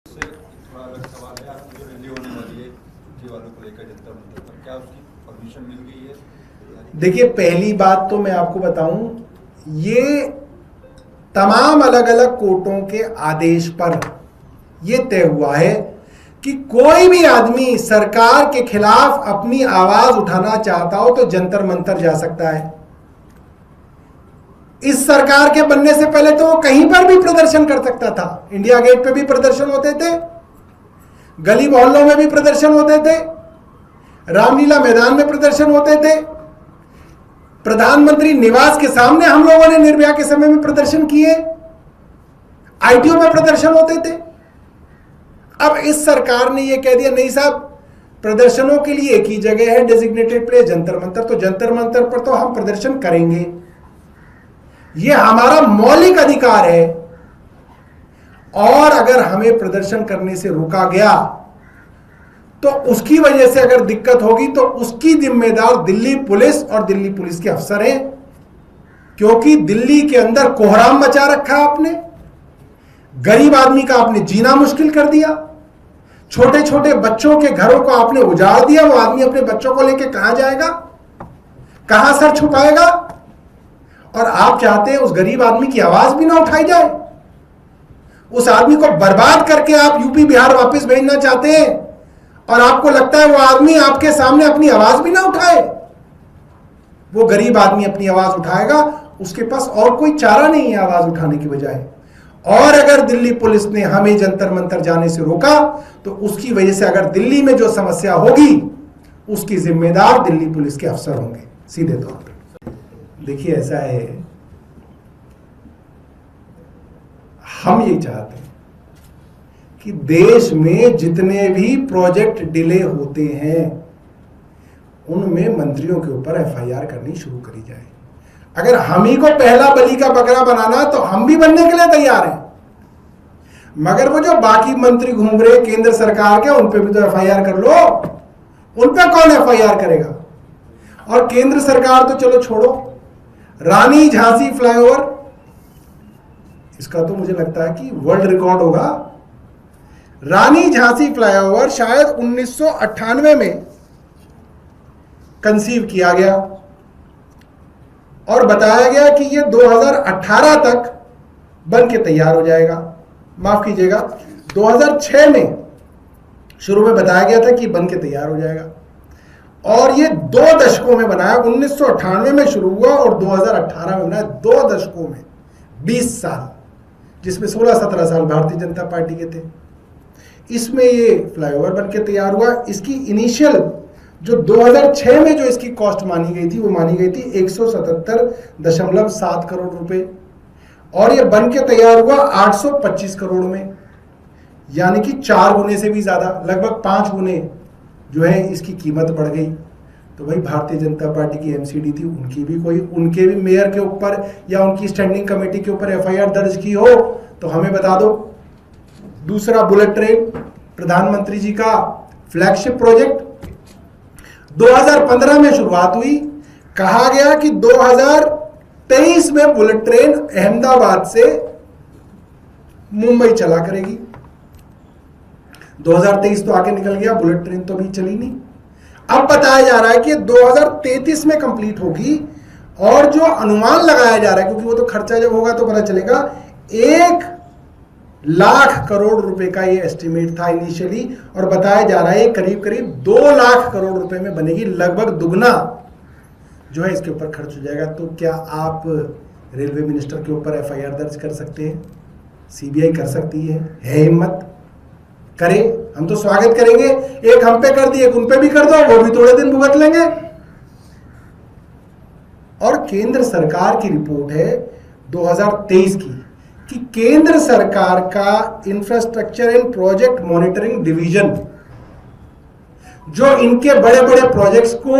से थोड़ा अलग सवाल है। आज जो रैली होने वाली है छुट्टी वालों को लेकर जंतर मंतर पर, क्या उसकी परमिशन मिल गई है? देखिए, पहली बात तो मैं आपको बताऊं, ये तमाम अलग अलग कोर्टों के आदेश पर यह तय हुआ है कि कोई भी आदमी सरकार के खिलाफ अपनी आवाज उठाना चाहता हो तो जंतर मंतर जा सकता है। इस सरकार के बनने से पहले तो वो कहीं पर भी प्रदर्शन कर सकता था। इंडिया गेट पे भी प्रदर्शन होते थे, गली मोहल्लों में भी प्रदर्शन होते थे, रामलीला मैदान में प्रदर्शन होते थे, प्रधानमंत्री निवास के सामने हम लोगों ने निर्भया के समय में प्रदर्शन किए, आईटीओ में प्रदर्शन होते थे। अब इस सरकार ने यह कह दिया नहीं साहब, प्रदर्शनों के लिए एक ही जगह है डेजिग्नेटेड प्लेस जंतर मंतर, तो जंतर मंतर पर तो हम प्रदर्शन करेंगे, यह हमारा मौलिक अधिकार है। और अगर हमें प्रदर्शन करने से रोका गया तो उसकी वजह से अगर दिक्कत होगी तो उसकी जिम्मेदार दिल्ली पुलिस और दिल्ली पुलिस के अफसर हैं, क्योंकि दिल्ली के अंदर कोहराम मचा रखा है आपने, गरीब आदमी का आपने जीना मुश्किल कर दिया, छोटे छोटे बच्चों के घरों को आपने उजाड़ दिया। वो आदमी अपने बच्चों को लेकर कहां जाएगा, कहां सर छुपाएगा? और आप चाहते हैं उस गरीब आदमी की आवाज भी ना उठाई जाए, उस आदमी को बर्बाद करके आप यूपी बिहार वापस भेजना चाहते हैं, और आपको लगता है वो आदमी आपके सामने अपनी आवाज भी ना उठाए। वो गरीब आदमी अपनी आवाज उठाएगा, उसके पास और कोई चारा नहीं है आवाज उठाने की बजाय। और अगर दिल्ली पुलिस ने हमें जंतर मंतर जाने से रोका तो उसकी वजह से अगर दिल्ली में जो समस्या होगी उसकी जिम्मेदार दिल्ली पुलिस के अफसर होंगे सीधे तौर पर। देखिए, ऐसा है, हम ये चाहते हैं कि देश में जितने भी प्रोजेक्ट डिले होते हैं उनमें मंत्रियों के ऊपर एफआईआर करनी शुरू करी जाए। अगर हम ही को पहला बलि का बकरा बनाना तो हम भी बनने के लिए तैयार हैं, मगर वो जो बाकी मंत्री घूम रहे केंद्र सरकार के, उन पे भी तो एफआईआर कर लो। उन पे कौन एफआईआर करेगा? और केंद्र सरकार तो चलो छोड़ो, रानी झांसी फ्लाईओवर, इसका तो मुझे लगता है कि वर्ल्ड रिकॉर्ड होगा। रानी झांसी फ्लाईओवर शायद 1998 में कंसीव किया गया और बताया गया कि यह 2018 तक बन के तैयार हो जाएगा। माफ कीजिएगा, 2006 में शुरू में बताया गया था कि बन के तैयार हो जाएगा, और ये 2 दशकों में बनाया। 1998 में शुरू हुआ और 2018 में बनाया। 2 दशकों में 20 साल, जिसमें 16-17 साल भारतीय जनता पार्टी के थे। इसमें ये फ्लाईओवर बन के तैयार हुआ। इसकी इनिशियल जो 2006 में जो इसकी कॉस्ट मानी गई थी, वो मानी गई थी 177.7 करोड़ रुपए, और ये बन के तैयार हुआ 825 करोड़ में, यानी कि 4 गुने से भी ज्यादा, लगभग 5 गुने जो है इसकी कीमत बढ़ गई। तो भाई, भारतीय जनता पार्टी की एमसीडी थी, उनके भी मेयर के ऊपर या उनकी स्टैंडिंग कमेटी के ऊपर एफआईआर दर्ज की हो तो हमें बता दो। दूसरा, बुलेट ट्रेन, प्रधानमंत्री जी का फ्लैगशिप प्रोजेक्ट, 2015 में शुरुआत हुई। कहा गया कि 2023 में बुलेट ट्रेन अहमदाबाद से मुंबई चला करेगी। 2023 तो आगे निकल गया, बुलेट ट्रेन तो अभी चली नहीं। अब बताया जा रहा है कि 2033 में कंप्लीट होगी, और जो अनुमान लगाया जा रहा है, क्योंकि वो तो खर्चा जब होगा तो पता चलेगा, 1 लाख करोड़ रुपए का ये एस्टिमेट था इनिशियली, और बताया जा रहा है करीब करीब 2 लाख करोड़ रुपए में बनेगी। लगभग दुगना जो है इसके ऊपर खर्च हो जाएगा। तो क्या आप रेलवे मिनिस्टर के ऊपर एफआईआर दर्ज कर सकते हैं? सीबीआई कर सकती है हिम्मत करे, हम तो स्वागत करेंगे। एक हम पे कर दी, एक उन पे भी कर दो, वो भी थोड़े दिन भुगत लेंगे। और केंद्र सरकार की रिपोर्ट है 2023 की कि केंद्र सरकार का infrastructure and project monitoring division, जो इनके बड़े बड़े प्रोजेक्ट्स को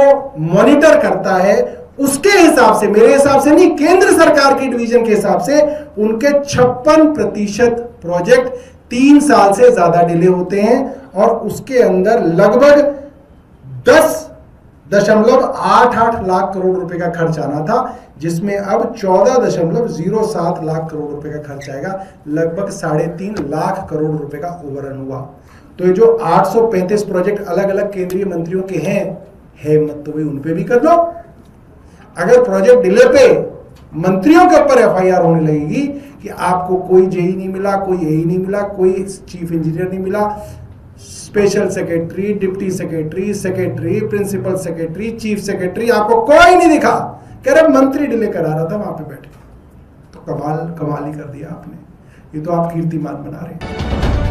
मॉनिटर करता है, उसके हिसाब से, मेरे हिसाब से नहीं, केंद्र सरकार के डिवीजन के हिसाब से, उनके 56% प्रोजेक्ट 3 साल से ज्यादा डिले होते हैं, और उसके अंदर लगभग 10 14.88 लाख करोड़ रुपए का खर्च आना था, जिसमें अब 14.07 लाख करोड़ रुपए का खर्च आएगा। लगभग 3.5 लाख करोड़ रुपए का ओवररन हुआ। तो ये जो 835 प्रोजेक्ट अलग अलग केंद्रीय मंत्रियों के हैं, है मत तो भाई उन पे भी कर लो। अगर प्रोजेक्ट डिले पे मंत्रियों के ऊपर एफआईआर होने लगेगी कि आपको कोई जेई नहीं मिला, कोई एई नहीं मिला, कोई चीफ इंजीनियर नहीं मिला, special secretary, deputy secretary, secretary, principal secretary, chief secretary, आपको कोई नहीं दिखा, कह रहे मंत्री डिले करा रहा था वहां पे बैठे, तो कमाल ही कर दिया आपने। ये तो आप कीर्तिमान बना रहे हैं।